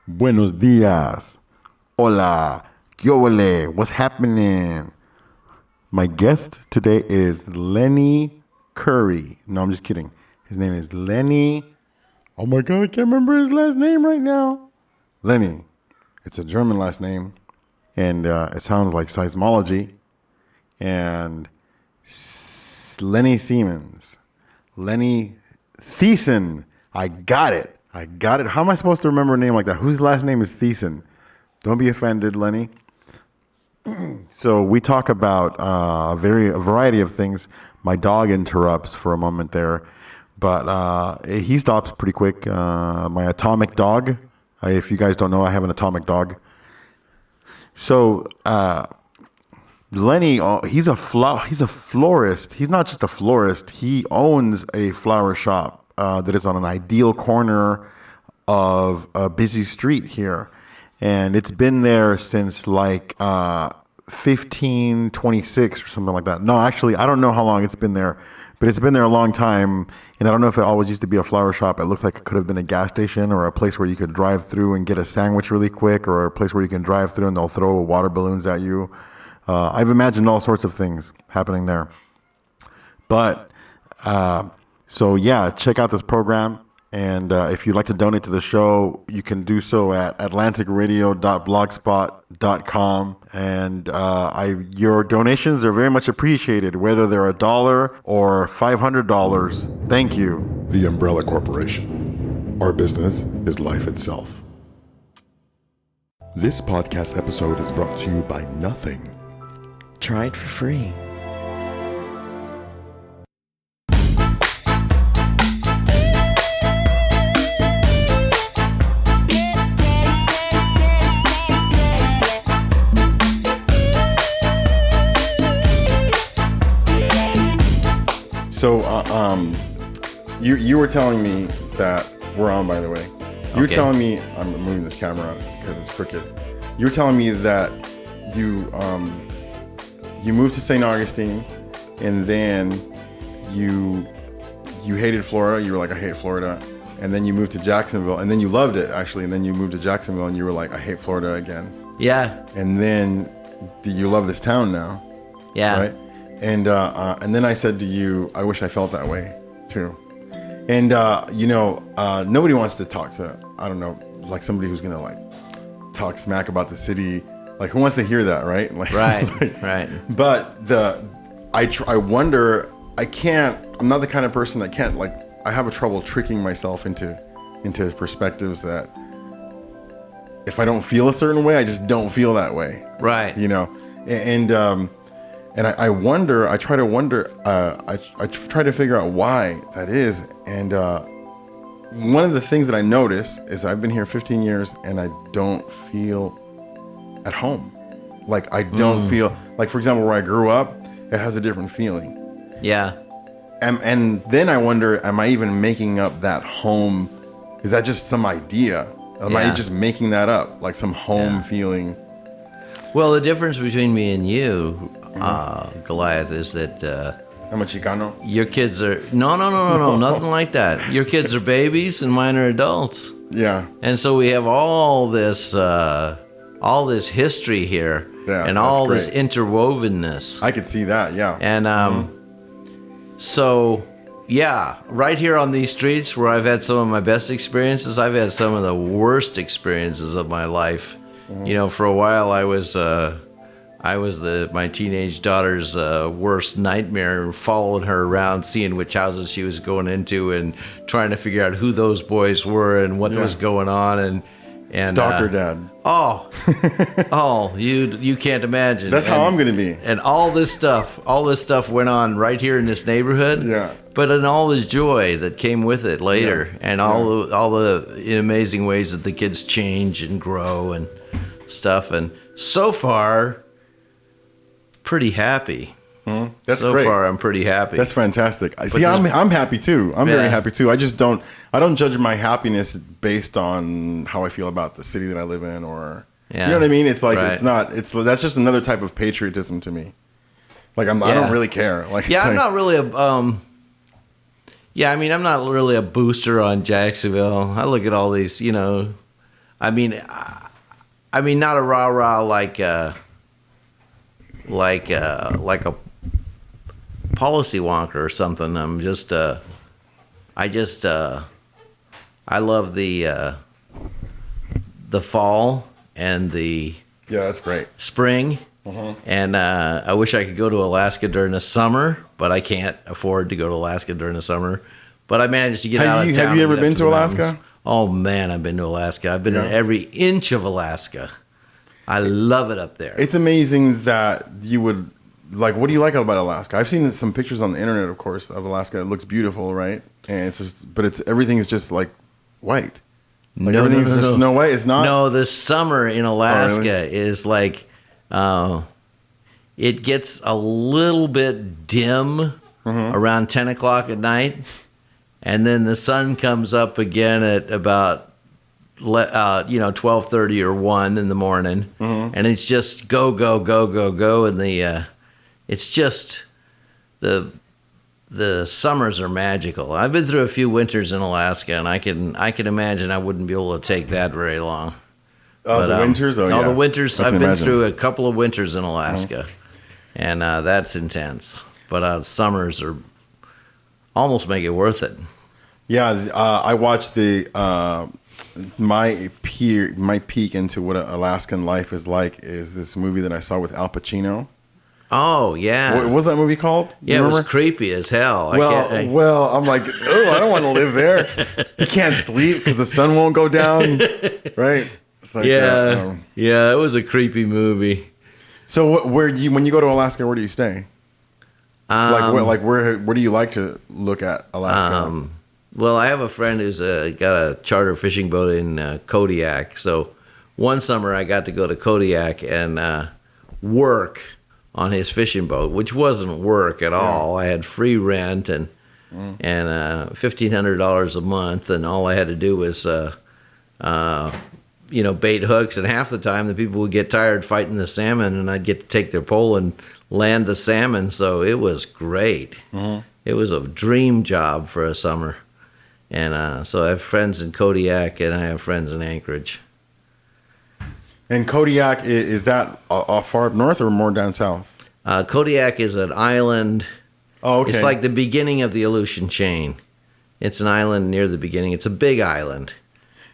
Buenos dias. Hola. ¿Qué ole? What's happening? My guest today is Lenny Curry. No, I'm just kidding. His name is Lenny. Oh my God, I can't remember his last name right now. Lenny. It's a German last name. And it sounds like seismology. And Lenny Siemens. Lenny Thiesen. I got it. How am I supposed to remember a name like that? Whose last name is Thiesen? Don't be offended, Lenny. So we talk about a variety of things. My dog interrupts for a moment there, but he stops pretty quick. My atomic dog. If you guys don't know, I have an atomic dog. So Lenny, he's a florist. He's not just a florist. He owns a flower shop that is on an ideal corner of a busy street here. And it's been there since like 1526 or something like that. No, actually, I don't know how long it's been there, but it's been there a long time. And I don't know if it always used to be a flower shop. It looks like it could have been a gas station or a place where you could drive through and get a sandwich really quick, or a place where you can drive through and they'll throw water balloons at you. I've imagined all sorts of things happening there. But so yeah, check out this program. And if you'd like to donate to the show, you can do so at atlanticradio.blogspot.com. And your donations are very much appreciated, whether they're $1 or $500. Thank you. The Umbrella Corporation. Our business is life itself. This podcast episode is brought to you by nothing. Try it for free. So, you were telling me that we're on, by the way. You were telling me, I'm moving this camera because it's crooked. You were telling me that you moved to St. Augustine, and then you hated Florida. You were like, I hate Florida. And then you moved to Jacksonville, and then you loved it, actually. And then you moved to Jacksonville, and you were like, I hate Florida again. Yeah. And then you love this town now. Yeah. Right? And then I said to you, I wish I felt that way too. And nobody wants to talk to, I don't know, like somebody who's gonna like talk smack about the city. Like, who wants to hear that, right? Like, Right. Right. But I wonder. I'm not the kind of person that can't, like, I have a trouble tricking myself into perspectives that if I don't feel a certain way, I just don't feel that way. Right. And I wonder, I try to figure out why that is. And one of the things that I notice is I've been here 15 years and I don't feel at home. Like, I don't feel, like, for example, where I grew up, it has a different feeling. Yeah. And then I wonder, am I even making up that home? Is that just some idea? Am I just making that up? Like some home feeling? Well, the difference between me and you, Goliath, is that I'm a Chicano. your kids are no, nothing like that. Your kids are babies and mine are adults. Yeah. And so we have all this history here, and all this interwovenness. I could see that, yeah. And so, yeah, right here on these streets where I've had some of my best experiences, I've had some of the worst experiences of my life. You know, for a while I was my teenage daughter's worst nightmare, following her around, seeing which houses she was going into, and trying to figure out who those boys were and what was going on, and Stalker dad. You can't imagine. That's how I'm gonna be. And all this stuff went on right here in this neighborhood. Yeah. But in all the joy that came with it later, and all the amazing ways that the kids change and grow and stuff, and so far, pretty happy. That's so great. far, I'm pretty happy. That's fantastic. See, I'm happy too. I'm very happy too. I don't judge my happiness based on how I feel about the city that I live in, or you know what I mean. It's like that's just another type of patriotism to me. Like I don't really care. Like I'm not really a I'm not really a booster on Jacksonville. I look at all these, I mean, not a rah rah like a policy wonker or something. I'm just I love the fall and the Yeah, that's great. spring. And I wish I could go to Alaska during the summer, but I can't afford to go to Alaska during the summer. But I managed to get out of town. Have you and ever get up been the to Alaska? mountains. Oh man, I've been to Alaska. I've been in every inch of Alaska. I love it up there. It's amazing that you would like. What do you like about Alaska? I've seen some pictures on the internet, of course, of Alaska. It looks beautiful, right? And it's just, but it's everything is just like white. Like everything's just Snow White. It's not. No, the summer in Alaska really? is like, it gets a little bit dim around 10 o'clock at night, and then the sun comes up again at about 12:30 or 1 in the morning, and it's just go go go go go, and it's just the summers are magical. I've been through a few winters in Alaska, and I can imagine I wouldn't be able to take that very long. Oh, the winters? Oh, yeah. The winters. I can I've been imagine. through a couple of winters in Alaska, and that's intense. But summers are almost make it worth it. Yeah, I watched my peek into what Alaskan life is like is this movie that I saw with Al Pacino. Oh yeah. What was that movie called? Yeah, You it was remember? creepy as hell. Well, I'm like, oh, I don't want to live there. You can't sleep because the sun won't go down, right? It's like, yeah, it was a creepy movie. So when you go to Alaska, where do you stay? Where do you like to look at Alaska? Well, I have a friend who's got a charter fishing boat in Kodiak. So one summer I got to go to Kodiak and work on his fishing boat, which wasn't work at all. I had free rent and $1,500 a month, and all I had to do was bait hooks. And half the time the people would get tired fighting the salmon, and I'd get to take their pole and land the salmon. So it was great. It was a dream job for a summer. And so I have friends in Kodiak, and I have friends in Anchorage. And Kodiak, is that far up north or more down south? Kodiak is an island. Oh, okay. It's like the beginning of the Aleutian chain. It's an island near the beginning. It's a big island.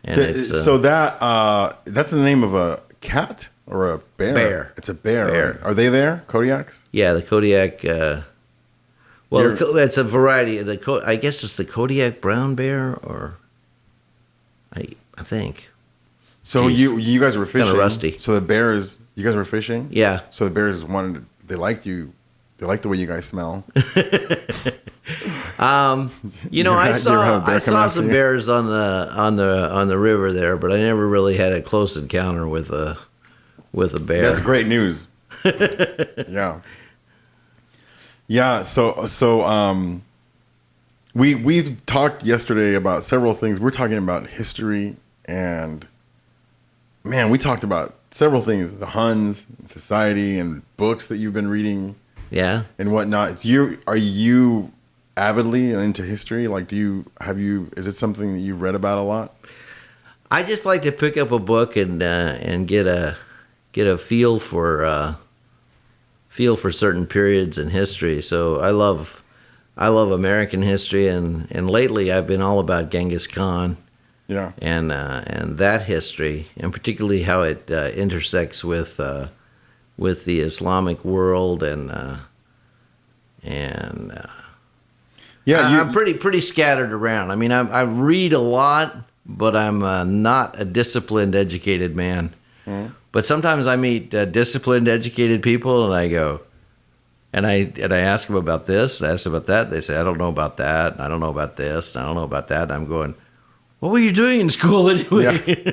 And that's the name of a cat or a bear? Bear. It's a bear. Bear. Right? Are they there, Kodiaks? Yeah, the Kodiak. It's a variety. I guess it's the Kodiak brown bear, or I think. So Jeez. you guys were fishing. Kinda rusty. So you guys were fishing? Yeah. So the bears they liked you. They liked the way you guys smell. I saw some bears on the river there, but I never really had a close encounter with a bear. That's great news. Yeah. Yeah. So we talked yesterday about several things. We're talking about history, and man, we talked about several things: the Huns, society, and books that you've been reading. Yeah. And whatnot. Are you avidly into history? Like, is it something that you've read about a lot? I just like to pick up a book and get a feel for certain periods in history. So I love American history, and lately I've been all about Genghis Khan. Yeah. And that history, and particularly how it intersects with the Islamic world, I'm pretty scattered around. I mean, I read a lot, but I'm not a disciplined, educated man. Mm-hmm. But sometimes I meet disciplined, educated people, and I go, and I ask them about this, I ask them about that. They say, I don't know about that, and I don't know about this, and I don't know about that. And I'm going, what were you doing in school anyway? Yeah.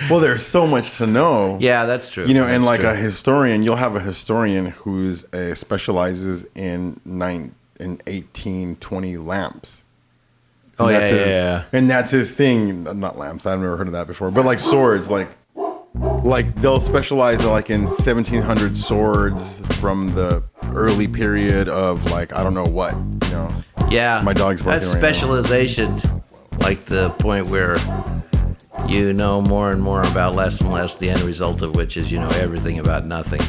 Well, there's so much to know. Yeah, that's true. And like a historian, you'll have a historian who's specializes in 1820 lamps. Oh, yeah. And that's his thing. Not lamps. I've never heard of that before. But like swords, like they'll specialize in 1700 swords from the early period of like I don't know what. Yeah. My dog's barking That's right now. specialization, like the point where you know more and more about less and less, the end result of which is you know everything about nothing.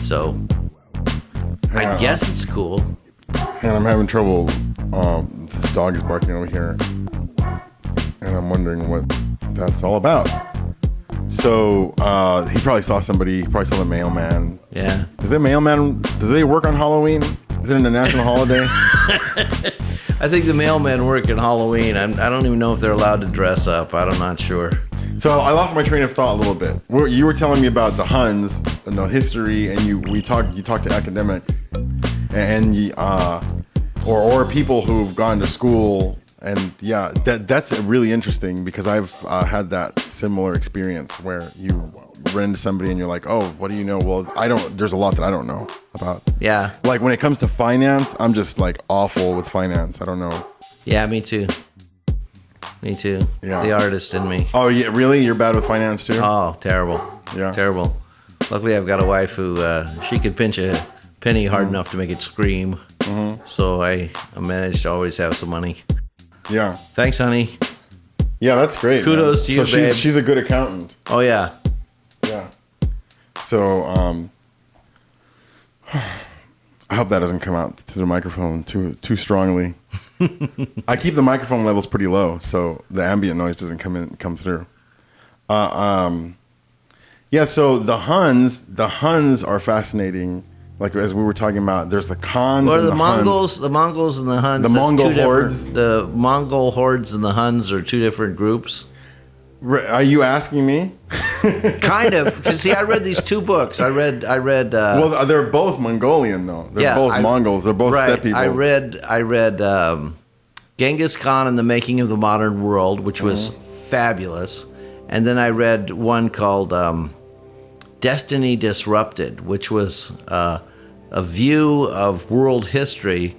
So I guess it's cool. And I'm having trouble. This dog is barking over here, and I'm wondering what that's all about. So he probably saw somebody. He probably saw the mailman. Yeah. Does the mailman? Does they work on Halloween? Is it a national holiday? I think the mailmen work in Halloween. I don't even know if they're allowed to dress up. I'm not sure. So I lost my train of thought a little bit. You were telling me about the Huns and the history, and you talked to academics, and or people who've gone to school, and yeah, that's really interesting because I've had that similar experience where you run into somebody and you're like, oh, what do you know? Well, I don't. There's a lot that I don't know about. Yeah. Like when it comes to finance, I'm just like awful with finance. I don't know. Yeah, me too. Me too. Yeah. It's the artist in me. Oh yeah, really? You're bad with finance too? Oh, terrible. Yeah. Terrible. Luckily, I've got a wife who she could pinch a penny hard enough to make it scream. So I managed to always have some money. Yeah. Thanks, honey. Yeah, that's great. Kudos to you, so babe. she's a good accountant. Oh yeah. Yeah. So I hope that doesn't come out to the microphone too strongly. I keep the microphone levels pretty low, so the ambient noise doesn't come through. Yeah. So the Huns are fascinating. Like as we were talking about, there's the Khans What are and the Mongols? Huns. The Mongols and the Huns. The that's Mongol two different- hordes? The Mongol hordes and the Huns are two different groups. Are you asking me? Kind of, because see, I read these two books. I read. Well, they're both Mongolian though. They're both Mongols. They're both steppe people. I read Genghis Khan and the Making of the Modern World, which was fabulous, and then I read one called Destiny Disrupted, which was a view of world history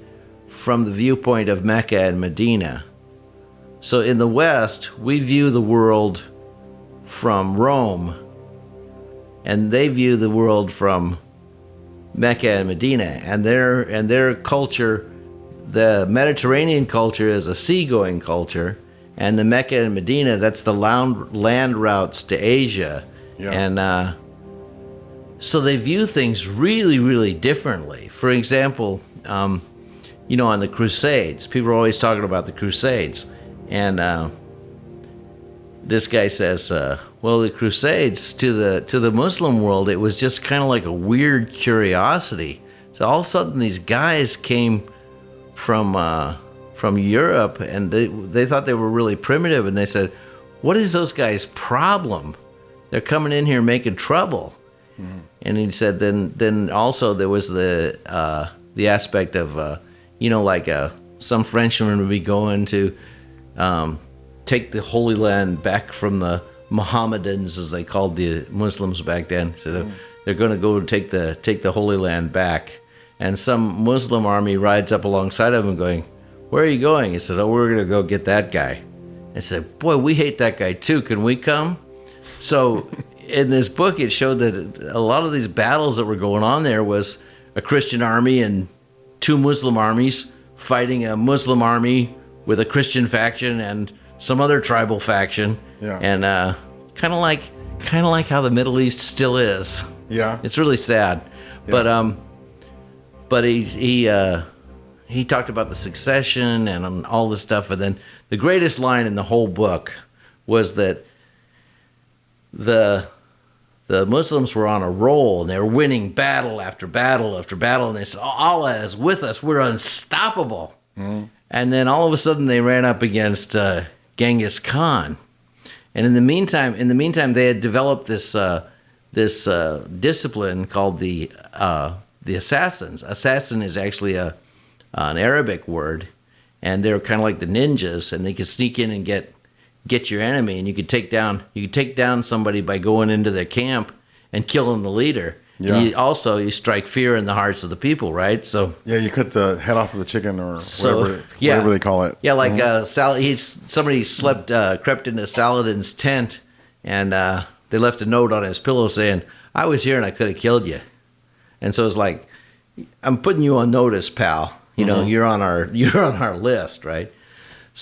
from the viewpoint of Mecca and Medina. So in the West, we view the world from Rome, and they view the world from Mecca and Medina, and their culture, the Mediterranean culture, is a seagoing culture, and the Mecca and Medina, that's the land routes to Asia, and so they view things really, really differently. For example, on the Crusades, people are always talking about the Crusades, and this guy says, well, the Crusades to the Muslim world, it was just kind of like a weird curiosity. So all of a sudden, these guys came from Europe, and they thought they were really primitive, and they said, "What is those guys' problem? They're coming in here making trouble." And he said, then also there was the aspect of some Frenchman would be going to take the Holy Land back from the Mohammedans, as they called the Muslims back then. So they're going to go take the Holy Land back, and some Muslim army rides up alongside of him, going, "Where are you going?" He said, "Oh, we're going to go get that guy." I said, "Boy, we hate that guy too. Can we come?" So in this book, it showed that a lot of these battles that were going on there was a Christian army and two Muslim armies fighting a Muslim army with a Christian faction and some other tribal faction. Yeah. And kind of like how the Middle East still is. Yeah. It's really sad. Yeah. But he talked about the succession and all this stuff, and then the greatest line in the whole book was that the Muslims were on a roll, and they were winning battle after battle after battle, and they said, "Oh, Allah is with us. We're unstoppable." And then all of a sudden, they ran up against Genghis Khan, and in the meantime, they had developed this discipline called the assassins. Assassin is actually an Arabic word, and they're kind of like the ninjas, and they could sneak in and get your enemy, and you could take down somebody by going into their camp and killing the leader. Yeah. And you strike fear in the hearts of the people, right? So Yeah, you cut the head off of the chicken or So, whatever they call it. yeah, like somebody crept into Saladin's tent, and they left a note on his pillow saying, "I was here and I could have killed you." And so it's like, I'm putting you on notice, pal. You know, you're on our list, right?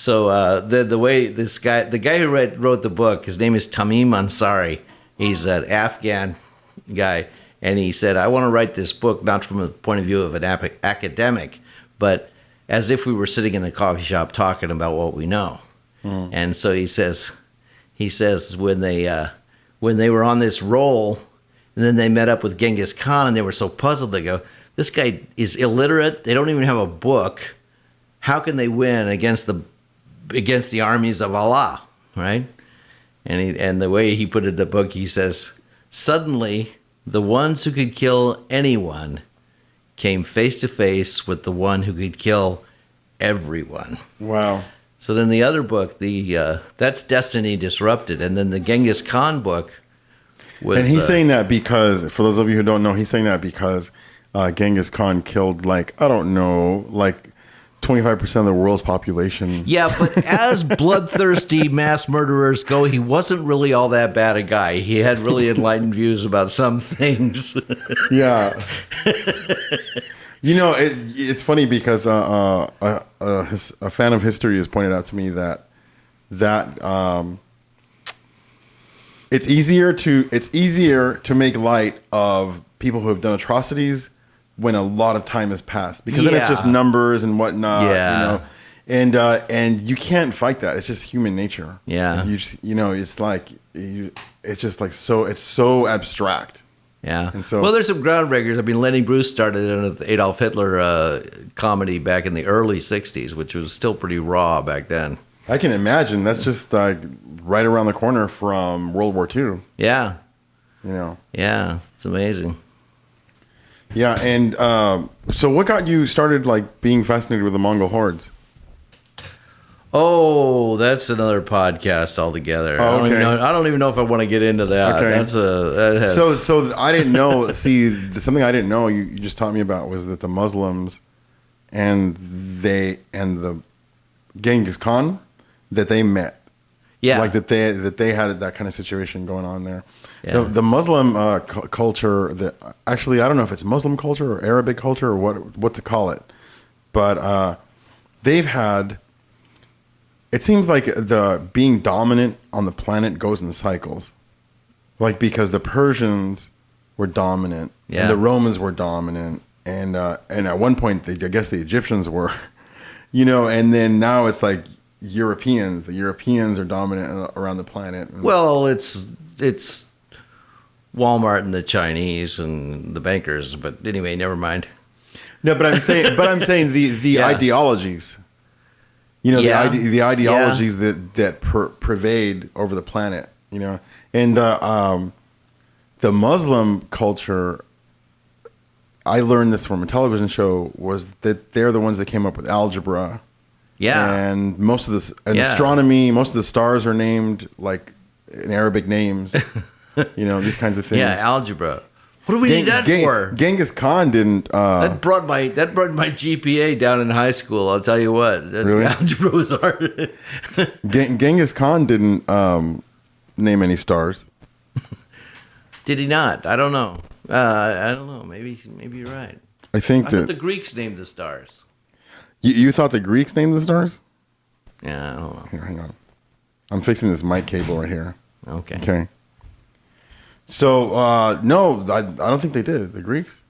the way the guy who wrote the book, his name is Tamim Ansari. He's an Afghan guy, and he said, I want to write this book not from the point of view of an academic, but as if we were sitting in a coffee shop talking about what we know. And so he says when they were on this roll, and then they met up with Genghis Khan, and they were so puzzled, they go, this guy is illiterate. They don't even have a book. How can they win against the armies of Allah, right? And the way he put it in the book, he says, suddenly the ones who could kill anyone came face to face with the one who could kill everyone. Wow. So then the other book, that's Destiny Disrupted, and then the Genghis Khan book was. And he's saying that because, for those of you who don't know, he's saying that because Genghis Khan killed 25% of the world's population. Yeah, but as bloodthirsty mass murderers go, he wasn't really all that bad a guy. He had really enlightened views about some things. Yeah. It's funny because a fan of history has pointed out to me that it's easier to make light of people who have done atrocities when a lot of time has passed, because then it's just numbers and whatnot. Yeah. And you can't fight that. It's just human nature. Yeah. It's just like it's so abstract. Yeah. And so, well, there's some groundbreakers. I mean, Lenny Bruce started an Adolf Hitler comedy back in the early 60s, which was still pretty raw back then. I can imagine. That's just right around the corner from World War II. Yeah. Yeah, it's amazing. Yeah, and so what got you started being fascinated with the Mongol hordes? Oh, that's another podcast altogether. Oh, okay. I don't even know if I want to get into that. Okay. So I didn't know. See, something I didn't know. You just taught me about was that the Muslims and the Genghis Khan, that they met. Yeah. That they had that kind of situation going on there. Yeah. The Muslim culture, actually, I don't know if it's Muslim culture or Arabic culture or what to call it, but they've had. It seems like the being dominant on the planet goes in cycles, because the Persians were dominant, and the Romans were dominant, and at one point I guess the Egyptians were, and then now it's like Europeans. The Europeans are dominant around the planet. Well, it's Walmart and the Chinese and the bankers, but anyway, never mind. No, but I'm saying the ideologies. The ideologies that pervade over the planet, and the Muslim culture. I learned this from a television show, was that they're the ones that came up with algebra. Yeah, and most of this astronomy, most of the stars are named in Arabic names. These kinds of things. Yeah, algebra. What do we need that for? Genghis Khan didn't. That brought my GPA down in high school. I'll tell you what. Really? Algebra was hard. Genghis Khan didn't name any stars. Did he not? I don't know. I don't know. Maybe you're right. I thought the Greeks named the stars. You thought the Greeks named the stars? Yeah, I don't know. Here, hang on. I'm fixing this mic cable right here. Okay. So no, I don't think they did. The Greeks,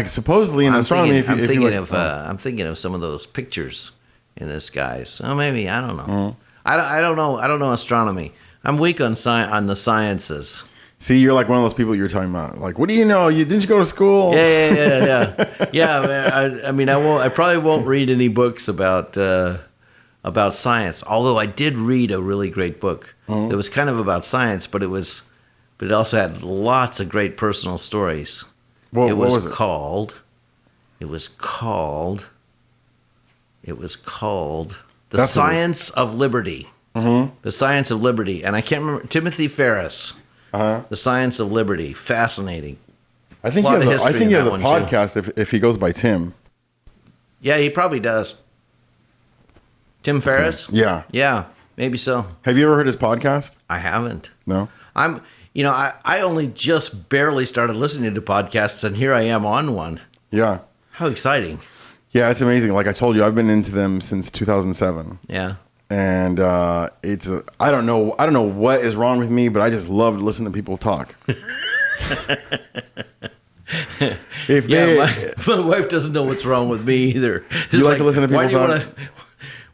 supposedly in astronomy. I'm thinking of some of those pictures in the skies. Oh, maybe, I don't know. Mm-hmm. I don't know. I don't know astronomy. I'm weak on the sciences. See, you're like one of those people you were talking about. What do you know? Didn't you go to school? Yeah. Yeah, man, I probably won't read any books about science. Although I did read a really great book. Mm-hmm. That was kind of about science, but it also had lots of great personal stories. What was it? It was called The Science of Liberty. Mm-hmm. The Science of Liberty. And I can't remember, Timothy Ferris. Uh-huh. The Science of Liberty. Fascinating. I think he has a podcast if he goes by Tim. Yeah, he probably does. Tim Ferriss? Yeah. Yeah, maybe so. Have you ever heard his podcast? I haven't. No? I only just barely started listening to podcasts, and here I am on one. Yeah. How exciting. Yeah, it's amazing. Like I told you, I've been into them since 2007. Yeah. And I don't know what is wrong with me, but I just love to listen to people talk. My wife doesn't know what's wrong with me either. She's You like to listen to people talk?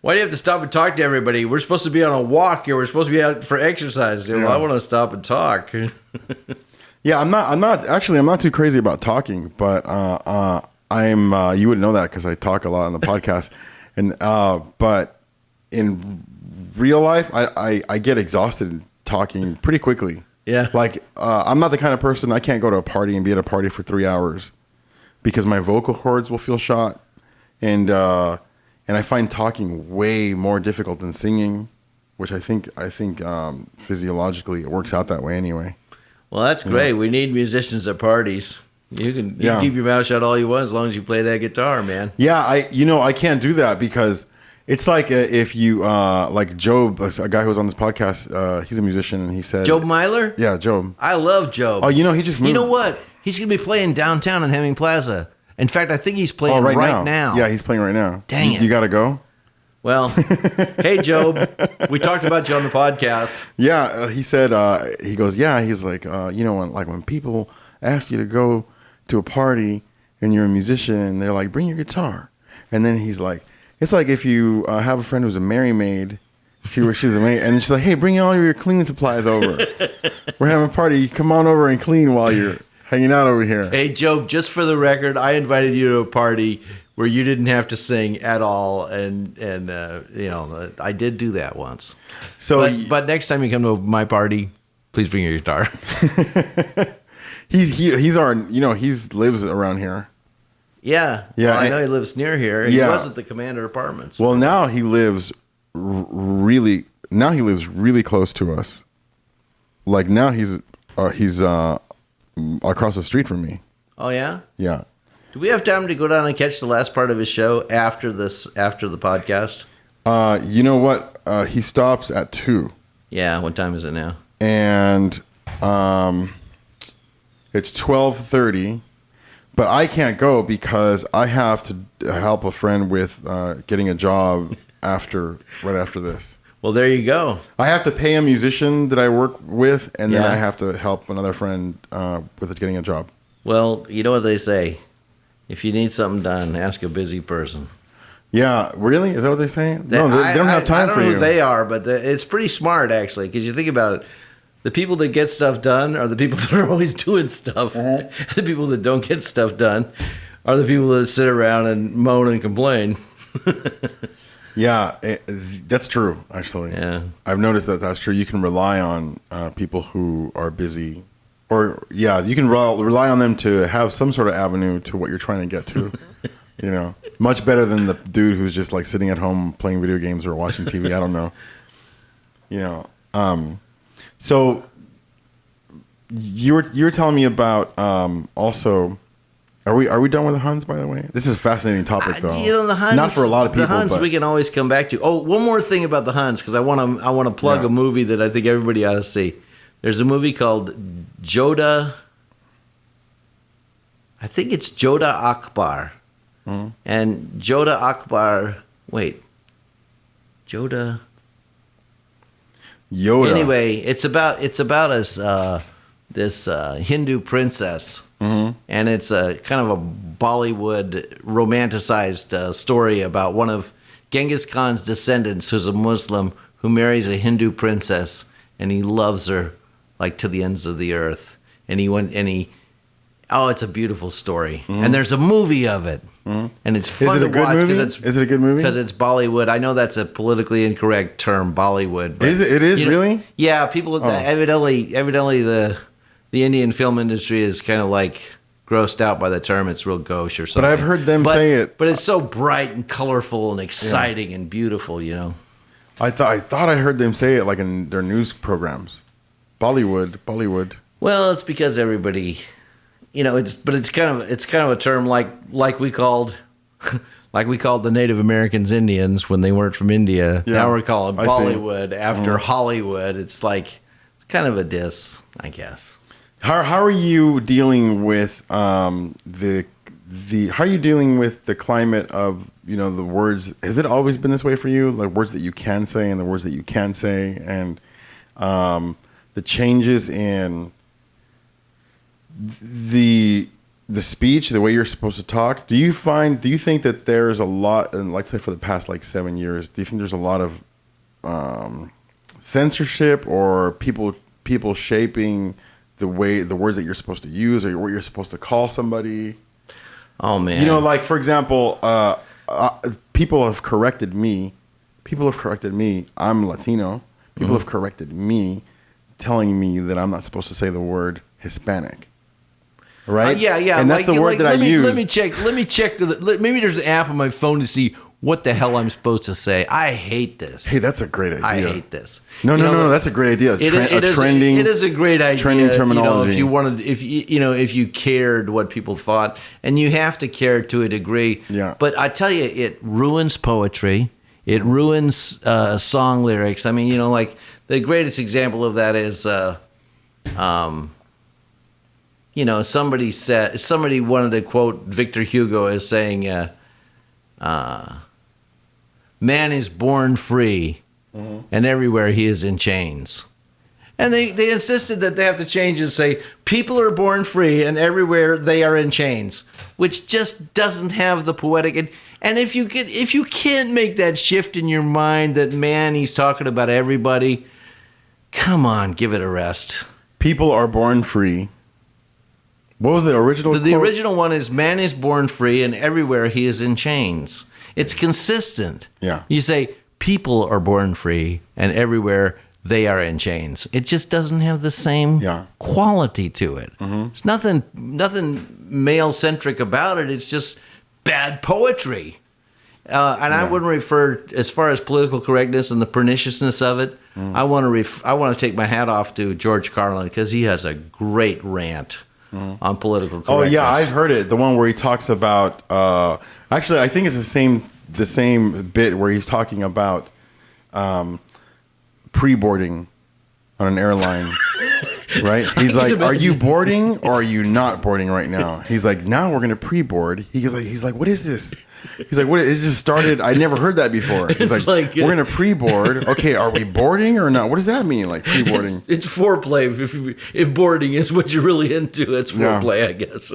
Why do you have to stop and talk to everybody? We're supposed to be on a walk here. We're supposed to be out for exercise. Well, I want to stop and talk. Yeah, I'm not too crazy about talking, but you wouldn't know that because I talk a lot on the podcast, but in real life, I get exhausted talking pretty quickly. Yeah. Like, I'm not the kind of person, I can't go to a party and be at a party for 3 hours because my vocal cords will feel shot. And I find talking way more difficult than singing, which I think physiologically it works out that way anyway. Well, that's great. We need musicians at parties. You can keep your mouth shut all you want as long as you play that guitar, man. Yeah, I can't do that because it's like if you like Job, a guy who was on this podcast. He's a musician, and he said Job Myler. Yeah, Job. I love Job. Oh, he just moved. You know what? He's going to be playing downtown in Hemming Plaza. In fact, I think he's playing right now. Yeah, he's playing right now. Dang it! You got to go. Well, hey Job, we talked about you on the podcast. Yeah, he said he goes. Yeah, he's like when people ask you to go to a party and you're a musician, they're like, bring your guitar, and then he's like. It's like if you have a friend who's a Mary Maid, she's a maid, and she's like, hey, bring all your cleaning supplies over. We're having a party. Come on over and clean while you're hanging out over here. Hey, Job, just for the record, I invited you to a party where you didn't have to sing at all, and I did do that once. So, but next time you come to my party, please bring your guitar. he's our, he lives around here. Yeah. Yeah. Well, I know he lives near here. And He was at the Commander Apartments. Well, now he lives really close to us. Like now he's across the street from me. Oh yeah? Yeah. Do we have time to go down and catch the last part of his show after the podcast? You know what? He stops at 2. Yeah. What time is it now? And it's 12:30. But I can't go because I have to help a friend with getting a job right after this. Well, there you go. I have to pay a musician that I work with, and then I have to help another friend with getting a job. Well, you know what they say. If you need something done, ask a busy person. Yeah, really? Is that what they say? No, they don't have time for you. I don't know who they are, but it's pretty smart, actually, because you think about it. The people that get stuff done are the people that are always doing stuff. Mm-hmm. The people that don't get stuff done are the people that sit around and moan and complain. Yeah, that's true, actually. Yeah. I've noticed that's true. You can rely on people who are busy. Or, yeah, you can rely on them to have some sort of avenue to what you're trying to get to. Much better than the dude who's just like sitting at home playing video games or watching TV. I don't know. So you were telling me about also. Are we done with the Huns? By the way, this is a fascinating topic, though. The Huns, not for a lot of people. The Huns but we can always come back to. Oh, one more thing about the Huns, because I want to plug a movie that I think everybody ought to see. There's a movie called Joda. I think it's Joda Akbar, and Joda Akbar. Wait, Joda. Yoda. Anyway, it's about this Hindu princess, and it's a kind of a Bollywood romanticized story about one of Genghis Khan's descendants, who's a Muslim, who marries a Hindu princess, and he loves her like to the ends of the earth. It's a beautiful story, and there's a movie of it. And it's fun to watch because is it a good movie? Because it's Bollywood. I know that's a politically incorrect term, Bollywood. But, is it? It is really? Yeah, people evidently the Indian film industry is kind of like grossed out by the term. It's real gauche or something. But I've heard them say it. But it's so bright and colorful and exciting and beautiful. I thought I heard them say it like in their news programs. Bollywood. Well, it's because everybody. It's kind of a term like we called the Native Americans Indians when they weren't from India. Yeah, now we're calling Bollywood after Hollywood. It's kind of a diss, I guess. How are you dealing with the how are you dealing with the climate of, the words? Has it always been this way for you? Like words that you can say and the words that you can't say, and the changes in the speech, the way you're supposed to talk. Do you think that there's a lot, and let's say for the past like 7 years, do you think there's a lot of censorship or people shaping the words that you're supposed to use or what you're supposed to call somebody? Oh man. Like for example, people have corrected me. I'm Latino. People have corrected me, telling me that I'm not supposed to say the word Hispanic. Right? Yeah. And that's the word that I use. Let me check. Maybe there's an app on my phone to see what the hell I'm supposed to say. I hate this. Hey, that's a great idea. I hate this. No, that's a great idea. It is a great idea. Trending terminology. If you wanted, if you cared what people thought, and you have to care to a degree. Yeah. But I tell you, it ruins poetry. It ruins song lyrics. I mean, like the greatest example of that is, somebody wanted to quote Victor Hugo as saying, "Man is born free, and everywhere he is in chains." And they insisted that they have to change and say, "People are born free, and everywhere they are in chains," which just doesn't have the poetic. And if you can't make that shift in your mind that man, he's talking about everybody, come on, give it a rest. People are born free. What was the original? The original one is "Man is born free, and everywhere he is in chains." It's consistent. Yeah. You say people are born free, and everywhere they are in chains. It just doesn't have the same quality to it. It's nothing male centric about it. It's just bad poetry. I wouldn't refer, as far as political correctness and the perniciousness of it. I want to take my hat off to George Carlin because he has a great rant on political correctness. Oh yeah, I've heard it. The one where he talks about. Actually, I think it's the same bit where he's talking about pre-boarding on an airline. Right? He's like, "Are you boarding or are you not boarding right now?" He's like, "Now we're gonna pre-board." He's like, "What is this?" He's like, "What? It just started. I never heard that before." He's like, "We're gonna pre-board. Okay, are we boarding or not? What does that mean? Like pre-boarding?" It's foreplay. If boarding is what you're really into, it's foreplay, I guess.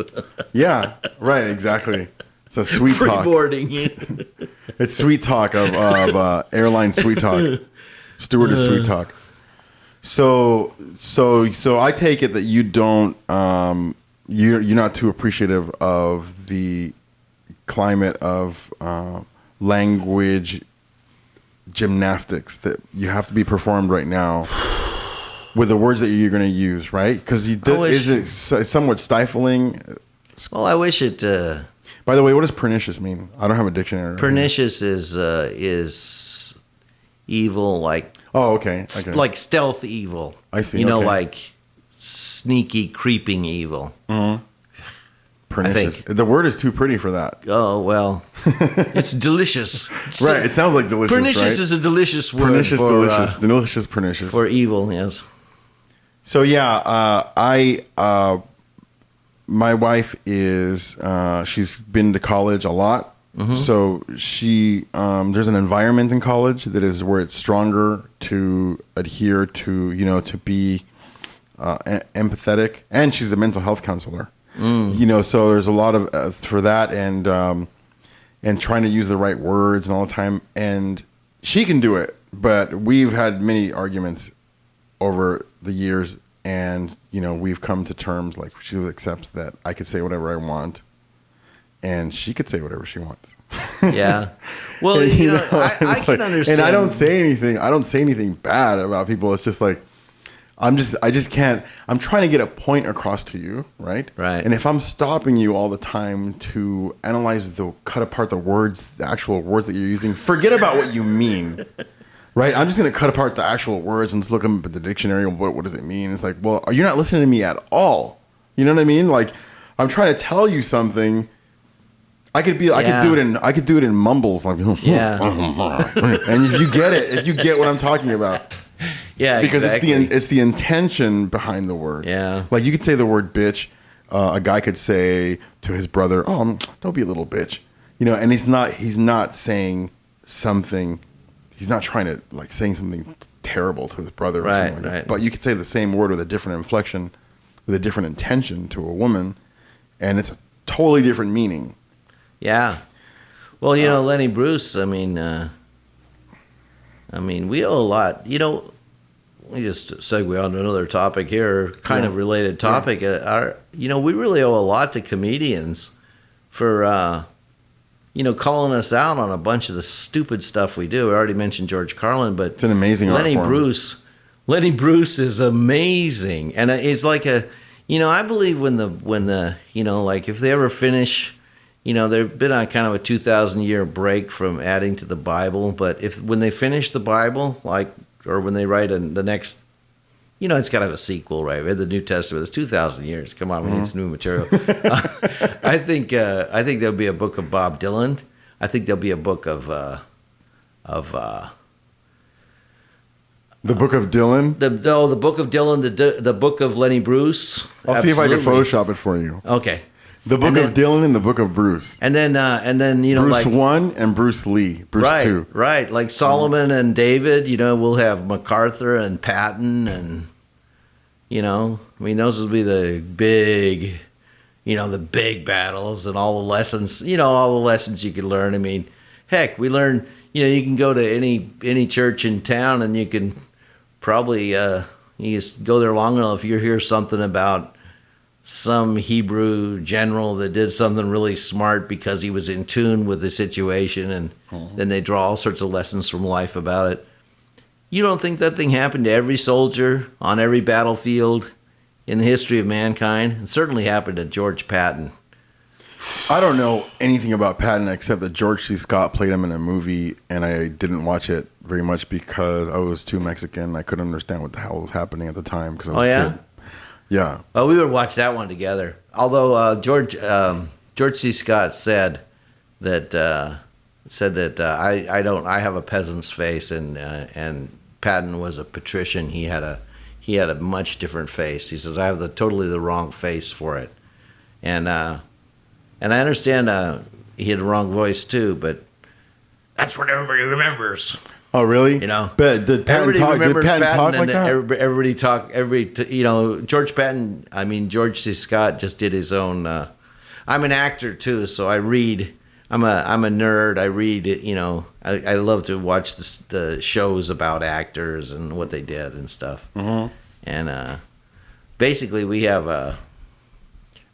Yeah. Right. Exactly. It's a sweet talk. Pre-boarding. It's sweet talk of airline sweet talk, stewardess sweet talk. So I take it that you don't, you're not too appreciative of the climate of language gymnastics that you have to be performed right now with the words that you're going to use, right? Because is it somewhat stifling? Well, I wish it. By the way, what does pernicious mean? I don't have a dictionary. Pernicious is evil, like. Oh, okay. Like stealth evil. I see. Like sneaky, creeping evil. Mm-hmm. Pernicious. I think. The word is too pretty for that. Oh, well. It's delicious. Right. It sounds like delicious. Pernicious is a delicious word. Pernicious, delicious. Delicious, pernicious. For evil, yes. So, yeah, my wife is, she's been to college a lot. Mm-hmm. So she, there's an environment in college that is where it's stronger to adhere to, to be empathetic. And she's a mental health counselor. So there's a lot of for that and trying to use the right words and all the time. And she can do it, but we've had many arguments over the years, and we've come to terms like she accepts that I could say whatever I want. And she could say whatever she wants. Yeah. Well, I can understand. And I don't say anything. I don't say anything bad about people. It's just like, I just can't. I'm trying to get a point across to you, right? Right. And if I'm stopping you all the time to analyze cut apart the words, the actual words that you're using, forget about what you mean, right? I'm just going to cut apart the actual words and just look up at the dictionary. What does it mean? It's like, well, you're not listening to me at all. You know what I mean? Like, I'm trying to tell you something. I could do it in mumbles, like, and if you get what I'm talking about, yeah, because exactly. it's the intention behind the word. Yeah, like you could say the word bitch, a guy could say to his brother, "Oh, don't be a little bitch," and he's not saying something. He's not trying to like saying something terrible to his brother or something like that. But you could say the same word with a different inflection, with a different intention to a woman, and it's a totally different meaning. Yeah. Well, Lenny Bruce, I mean, we owe a lot. We just segue on to another topic here, kind of related topic. We really owe a lot to comedians for, calling us out on a bunch of the stupid stuff we do. I already mentioned George Carlin, but it's an amazing Lenny art form. Lenny Bruce is amazing, and it's like I believe when the like if they ever finish. They've been on kind of a 2,000-year break from adding to the Bible, but when they finish the Bible, or when they write the next, it's got to have a sequel, right? We had the New Testament. It's 2,000 years. Come on, we need some new material. I think there'll be a book of Bob Dylan. I think there'll be a book of the book of Dylan. The book of Dylan. The book of Lenny Bruce. I'll see if I can Photoshop it for you. Okay. The book of Dylan and the book of Bruce. And then Bruce 1 and Bruce Lee. Bruce 2. Right. Like Solomon and David, we'll have MacArthur and Patton and those will be the big battles and all the lessons, all the lessons you can learn. I mean, heck, we learn, you can go to any church in town and you can probably you just go there long enough, you hear something about some Hebrew general that did something really smart because he was in tune with the situation, and then they draw all sorts of lessons from life about it. You don't think that thing happened to every soldier on every battlefield in the history of mankind? It certainly happened to George Patton. I don't know anything about Patton except that George C. Scott played him in a movie, and I didn't watch it very much because I was too Mexican. I couldn't understand what the hell was happening at the time because I was a kid. Yeah. Well, we would watch that one together. Although George C. Scott said that I have a peasant's face, and Patton was a patrician. He had a much different face. He says I have totally the wrong face for it, and I understand he had a wrong voice too, but that's what everybody remembers. Oh, really? But did Patton talk like that? Everybody talk. George Patton. I mean, George C. Scott just did his own. I'm an actor too, so I read. I'm a nerd. I read it. I love to watch the shows about actors and what they did and stuff. Mm-hmm. And basically, we have I'm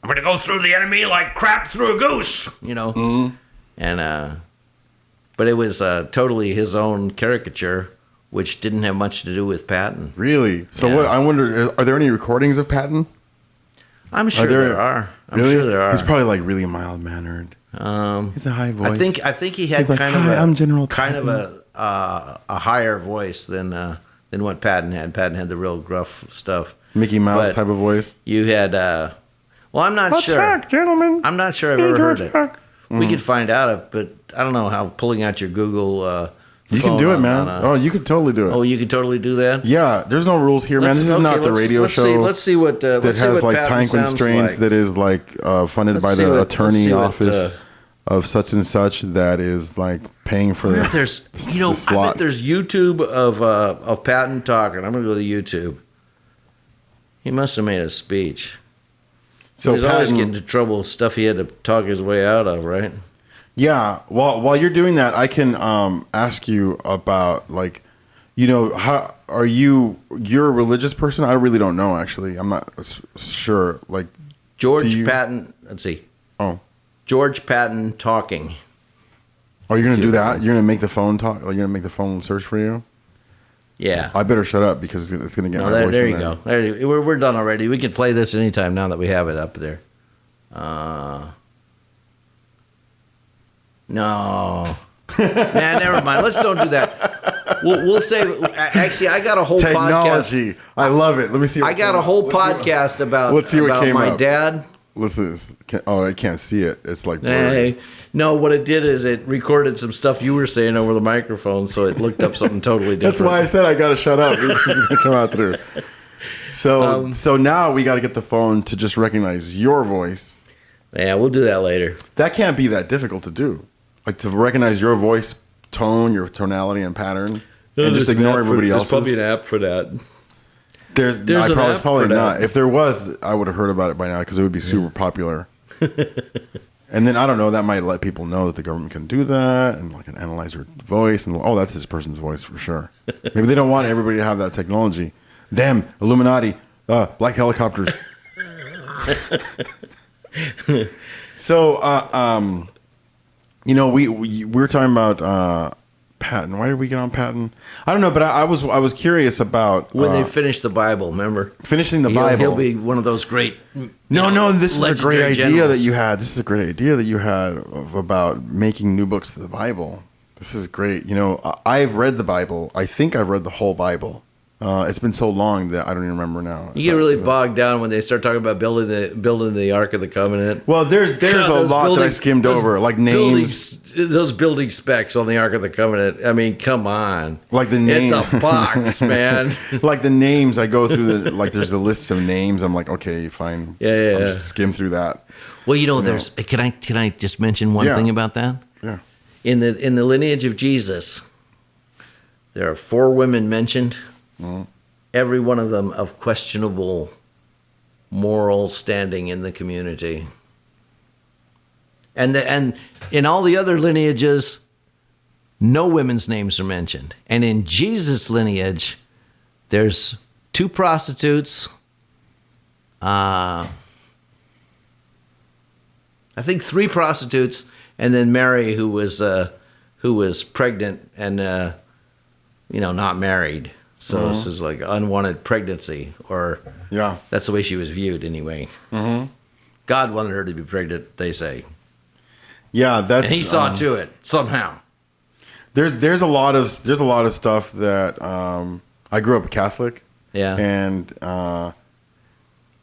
going to go through the enemy like crap through a goose. Mm-hmm. And but it was totally his own caricature, which didn't have much to do with Patton. Really? So what? I wonder, are there any recordings of Patton? I'm sure there are. I'm sure there are. He's probably like really mild mannered. He's a high voice. I think he had I'm General kind of a higher voice than what Patton had. Patton had the real gruff stuff. Mickey Mouse type of voice. You had. Well, I'm not sure. Attack, gentlemen. I'm not sure I've ever heard it. We could find out, but I don't know how pulling out your Google. You can do it, man. You could totally do it. Oh, you could totally do that. Yeah, there's no rules here, man. This is not the radio show. Let's see what that has like time constraints. Like. That is like funded by the attorney office of such and such. That is like paying for. I bet there's YouTube of Patton talking. I'm gonna go to YouTube. He must have made a speech. So he was always getting into trouble, stuff he had to talk his way out of, right? Yeah. While you're doing that, I can ask you about like, how are you? You're a religious person? I really don't know. Actually, I'm not sure. Like George Patton. Let's see. Oh, George Patton talking. Are you gonna do that? You're gonna make the phone talk? Are you gonna make the phone search for you? Yeah. I better shut up because it's going to get my voice there in you there. go. We're done already. We can play this anytime now that we have it up there. No. Man, never mind. Let's don't do that. We'll save. Actually, I got a whole technology. Podcast. I love it. Let me see. I got a whole podcast about my dad. Listen, I can't see it. It's like blurry. No, what it did is it recorded some stuff you were saying over the microphone, so it looked up something totally different. That's why I said I got to shut up because it's going to come out through. So now we got to get the phone to just recognize your voice. Yeah, we'll do that later. That can't be that difficult to do. Like to recognize your voice tone, your tonality and pattern, and just ignore everybody else's. There's probably an app for that. There's probably not. If there was, I would have heard about it by now because it would be super popular. And then I don't know, that might let people know that the government can do that and like can analyze your voice and that's this person's voice for sure. Maybe they don't want everybody to have that technology. Them Illuminati, black helicopters. So, we were talking about Patton. Why did we get on Patton? I don't know, but I was curious about when they finished the Bible. Remember, finishing the Bible. He'll be one of those great. No, this is a great idea generals. that you had. This is a great idea that you had about making new books to the Bible. This is great. I've read the Bible. I think I've read the whole Bible. It's been so long that I don't even remember now. You get really bogged down when they start talking about building the Ark of the Covenant. Well, there's a lot that I skimmed over, like names. Those building specs on the Ark of the Covenant. I mean, come on. Like the names. It's a box, man. Like the names, I go through there's the lists of names. I'm like, okay, fine. Yeah. I'll just skim through that. Well, there's. Can I just mention one thing about that? Yeah. In the lineage of Jesus, there are 4 women mentioned. Mm-hmm. Every one of them of questionable moral standing in the community. And in all the other lineages, no women's names are mentioned. And in Jesus' lineage, there's 2 prostitutes. I think 3 prostitutes, and then Mary, who was pregnant and not married. So This is like unwanted pregnancy, or that's the way she was viewed anyway. Mm-hmm. God wanted her to be pregnant, they say. Yeah, and he saw to it somehow. There's a lot of stuff that I grew up Catholic. Yeah, and I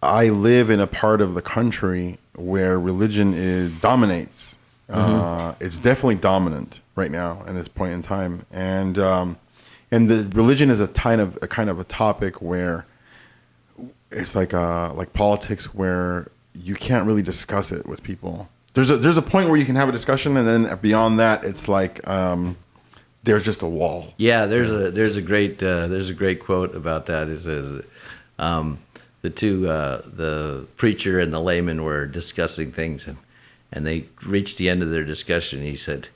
live in a part of the country where religion dominates. Mm-hmm. It's definitely dominant right now at this point in time, and the religion is a kind of a topic where it's like politics, where you can't really discuss it with people. There's a point where you can have a discussion, and then beyond that, it's like there's just a wall. Yeah, there's a great quote about that. Is the preacher and the layman were discussing things, and they reached the end of their discussion. He said,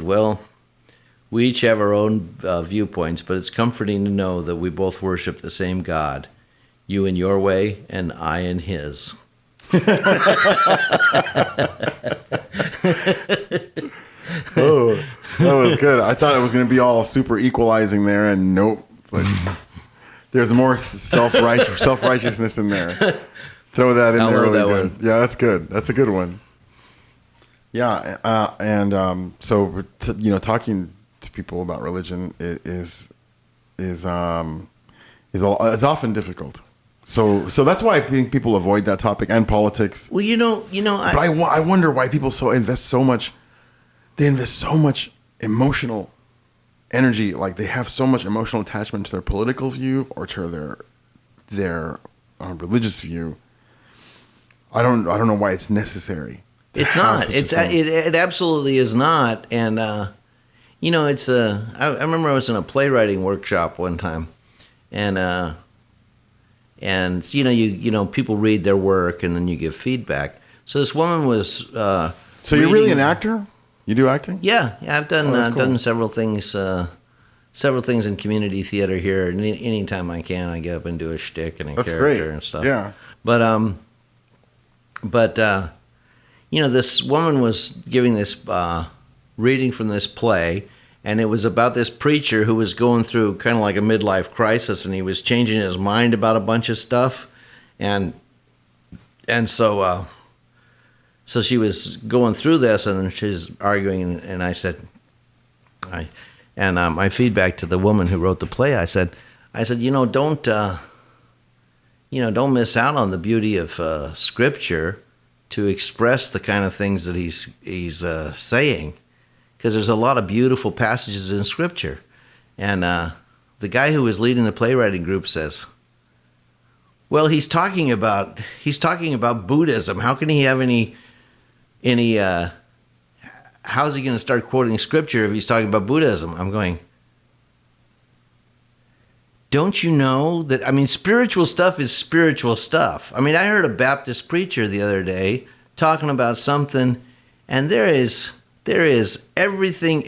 well, we each have our own viewpoints, but it's comforting to know that we both worship the same God. You in your way, and I in his. Oh, that was good. I thought it was going to be all super equalizing there, and nope. Like, there's more self-righteousness in there. Throw that in there really good. One. Yeah, that's good. That's a good one. Yeah, so talking to people about religion is often difficult. So that's why I think people avoid that topic, and politics. Well, but I wonder why people invest so much emotional energy, like they have so much emotional attachment to their political view or to their religious view. I don't know why it's necessary. It's not. It absolutely is not. And it's I remember I was in a playwriting workshop one time, and people read their work and then you give feedback. So this woman was. So you're really an actor? You do acting? Yeah. I've done cool. Done several things in community theater here. And anytime I can, I get up and do a shtick and a character great. And stuff. Yeah. But this woman was giving this reading from this play, and it was about this preacher who was going through kind of like a midlife crisis, and he was changing his mind about a bunch of stuff, and so she was going through this, and she's arguing, and I said, my feedback to the woman who wrote the play, I said, don't miss out on the beauty of Scripture to express the kind of things that he's saying, because there's a lot of beautiful passages in Scripture. And the guy who was leading the playwriting group says, Well, he's talking about Buddhism. How can he have any how's he going to start quoting scripture if he's talking about Buddhism? I'm going, don't you know that, I mean, spiritual stuff is spiritual stuff. I mean, I heard a Baptist preacher the other day talking about something, and there is everything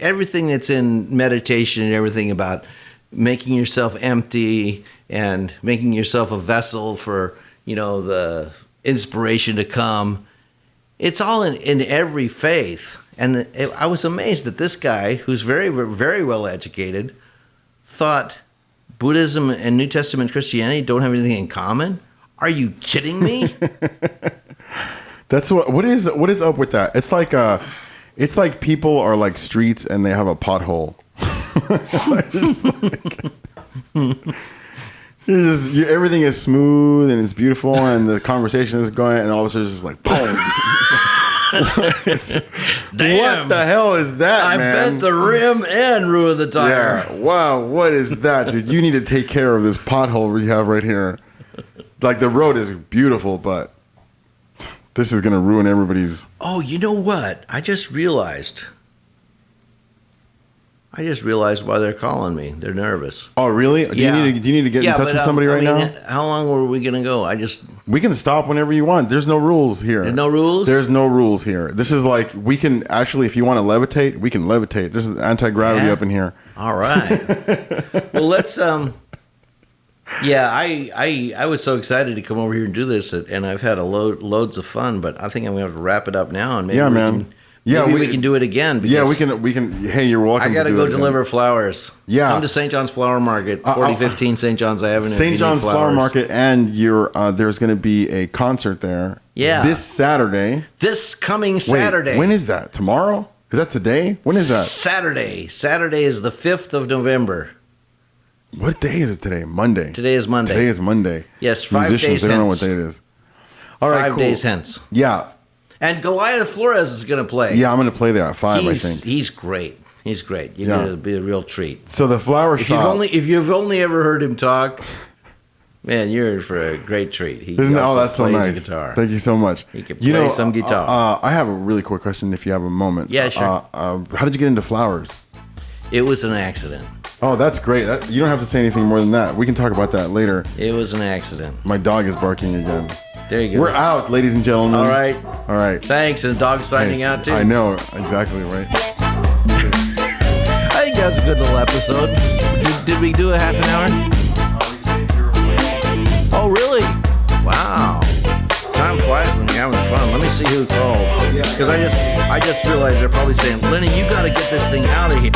that's in meditation and everything about making yourself empty and making yourself a vessel for, the inspiration to come. It's all in every faith. And I was amazed that this guy, who's very, very well educated, thought Buddhism and New Testament Christianity don't have anything in common. Are you kidding me? That's what is up with that? It's like people are like streets and they have a pothole. Everything is smooth and it's beautiful and the conversation is going and all of a sudden it's just like boom. Damn. What the hell is that, I man? bent the rim and ruined the tire. Yeah. Wow. What is that, dude? You need to take care of this pothole we have right here. Like the road is beautiful, but this is gonna ruin everybody's. Oh, you know what? I just realized why they're calling me. They're nervous. Oh, really? Do you need to get in touch with somebody right now? How long were we gonna go? We can stop whenever you want. There's no rules here. There's no rules? There's no rules here. This is like, we can actually, if you want to levitate, we can levitate. This is anti-gravity up in here. All right. Well, let's, I was so excited to come over here and do this, and I've had loads of fun, but I think I'm going to have to wrap it up now. And maybe we can do it again. Yeah, we can. Hey, you're welcome. I got to go deliver flowers. Yeah. Come to St. John's Flower Market, 4015 St. John's Avenue. St. John's Flower Market, and there's going to be a concert there. Yeah. This Saturday. This coming Saturday. Wait, when is that? Tomorrow? Is that today? When is that? Saturday. Saturday is the 5th of November. What day is it today? Monday. Today is Monday. Yes, 5 days hence. They don't know what day it is. All right, 5 days hence. Yeah. And Goliath Flores is going to play. Yeah, I'm going to play there at 5, I think. He's great. You're going to be a real treat. So the flower shop. If you've only ever heard him talk, man, you're in for a great treat. He also that's so plays nice. a guitar. Thank you so much. He can play some guitar. I have a really quick question if you have a moment. Yeah, sure. How did you get into flowers? It was an accident. Oh, that's great. You don't have to say anything more than that. We can talk about that later. It was an accident. My dog is barking again. There you go. We're out, ladies and gentlemen. All right. All right. Thanks, and the dog's signing out too. I know, exactly right. I think that was a good little episode. Did we do a half an hour? Oh, really? Wow. Time flies when you're having fun. Let me see who called. Because I just realized they're probably saying, Lenny, you got to get this thing out of here.